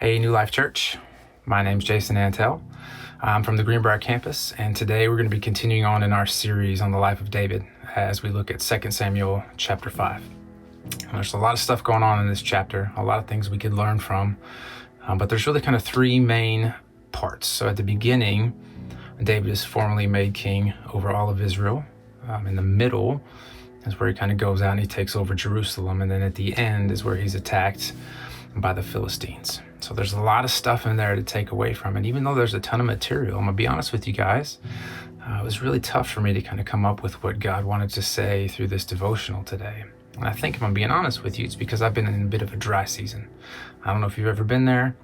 Hey, New Life Church. My name's Jason Antal. I'm from the Greenbrier campus, and today we're going to be continuing on in our series on the life of David as we look at 2 Samuel chapter 5. And there's a lot of stuff going on in this chapter, a lot of things we could learn from, but there's really kind of three main parts. So at the beginning, David is formally made king over all of Israel. In the middle is where he kind of goes out and he takes over Jerusalem, and then at the end is where he's attacked by the Philistines. So there's a lot of stuff in there to take away from it. Even though there's a ton of material, I'm gonna be honest with you guys, it was really tough for me to kind of come up with what God wanted to say through this devotional today. And I think if I'm being honest with you, it's because I've been in a bit of a dry season. I don't know if you've ever been there.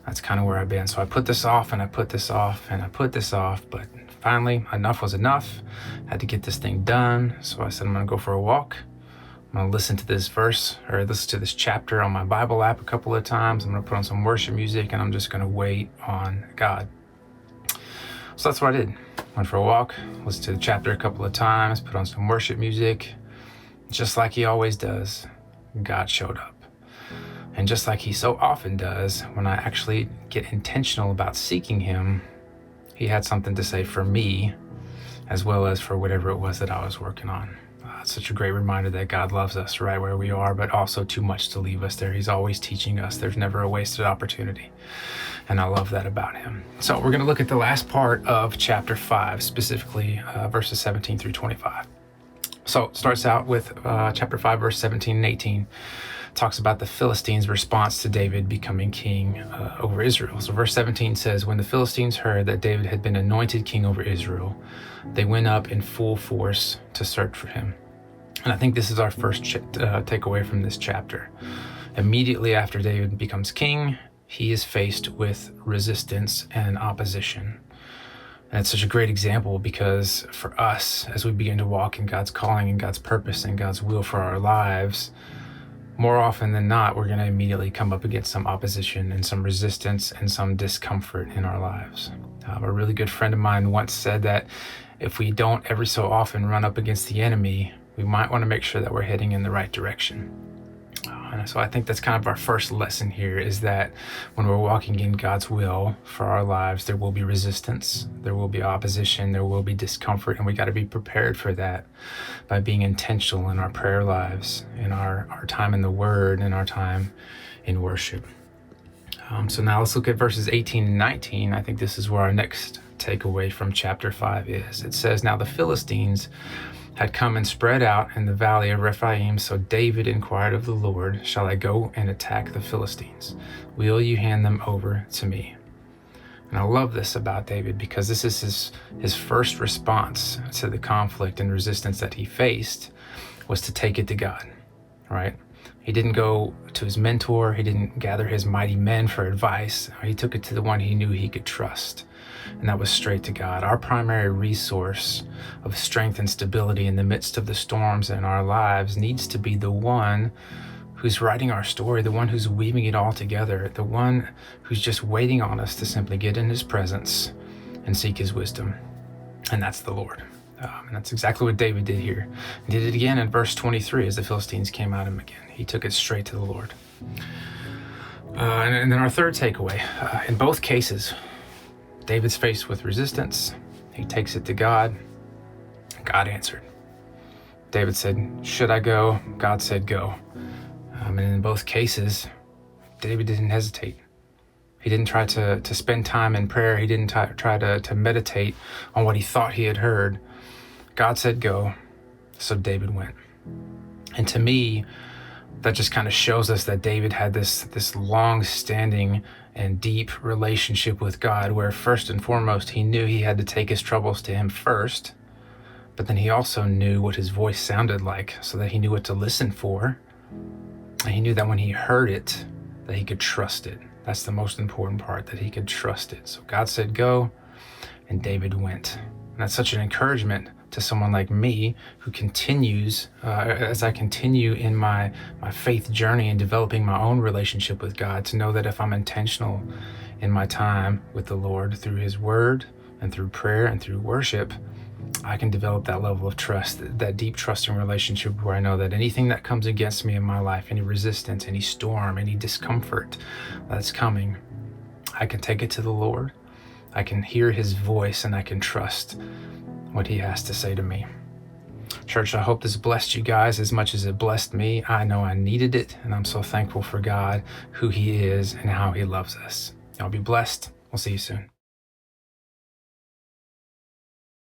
That's kind of where I've been. So I put this off and I put this off and I put this off, but finally enough was enough. I had to get this thing done. So I said, I'm gonna go for a walk. I'm going to listen to this verse or listen to this chapter on my Bible app a couple of times. I'm going to put on some worship music and I'm just going to wait on God. So that's what I did. Went for a walk, listened to the chapter a couple of times, put on some worship music. Just like he always does, God showed up. And just like he so often does, when I actually get intentional about seeking him, he had something to say for me, as well as for whatever it was that I was working on. It's such a great reminder that God loves us right where we are, but also too much to leave us there. He's always teaching us. There's never a wasted opportunity. And I love that about him. So we're going to look at the last part of chapter 5, specifically verses 17 through 25. So it starts out with chapter 5, verse 17 and 18. Talks about the Philistines' response to David becoming king over Israel. So verse 17 says, when the Philistines heard that David had been anointed king over Israel, they went up in full force to search for him. And I think this is our first takeaway from this chapter. Immediately after David becomes king, he is faced with resistance and opposition. And it's such a great example because for us, as we begin to walk in God's calling and God's purpose and God's will for our lives, more often than not, we're going to immediately come up against some opposition and some resistance and some discomfort in our lives. A really good friend of mine once said that if we don't every so often run up against the enemy, we might want to make sure that we're heading in the right direction. And so I think that's kind of our first lesson here, is that when we're walking in God's will for our lives, there will be resistance, there will be opposition, there will be discomfort, and we got to be prepared for that by being intentional in our prayer lives, in our time in the Word, and our time in worship. So now let's look at verses 18 and 19. I think this is where our next takeaway from chapter 5 is. It says, now the Philistines had come and spread out in the valley of Rephaim, so David inquired of the Lord, shall I go and attack the Philistines? Will you hand them over to me? And I love this about David because this is his first response to the conflict and resistance that he faced, was to take it to God, right? He didn't go to his mentor. He didn't gather his mighty men for advice. He took it to the one he knew he could trust. And that was straight to God. Our primary resource of strength and stability in the midst of the storms in our lives needs to be the one who's writing our story, the one who's weaving it all together, the one who's just waiting on us to simply get in his presence and seek his wisdom. And that's the Lord. And that's exactly what David did here. He did it again in verse 23 as the Philistines came at him again. He took it straight to the Lord. And then our third takeaway, in both cases, David's faced with resistance. He takes it to God. God answered. David said, should I go? God said, go. And in both cases, David didn't hesitate. He didn't try to spend time in prayer. He didn't try to meditate on what he thought he had heard. God said, go. So David went. And to me, that just kind of shows us that David had this long-standing and deep relationship with God, where first and foremost, he knew he had to take his troubles to him first, but then he also knew what his voice sounded like so that he knew what to listen for. And he knew that when he heard it, that he could trust it. That's the most important part, that he could trust it. So God said, go, and David went. And that's such an encouragement to someone like me who continues, as I continue in my faith journey and developing my own relationship with God, to know that if I'm intentional in my time with the Lord through his word and through prayer and through worship, I can develop that level of trust, that deep trusting relationship where I know that anything that comes against me in my life, any resistance, any storm, any discomfort that's coming, I can take it to the Lord. I can hear his voice and I can trust what he has to say to me. Church, I hope this blessed you guys as much as it blessed me. I know I needed it, and I'm so thankful for God, who he is, and how he loves us. Y'all be blessed. We'll see you soon.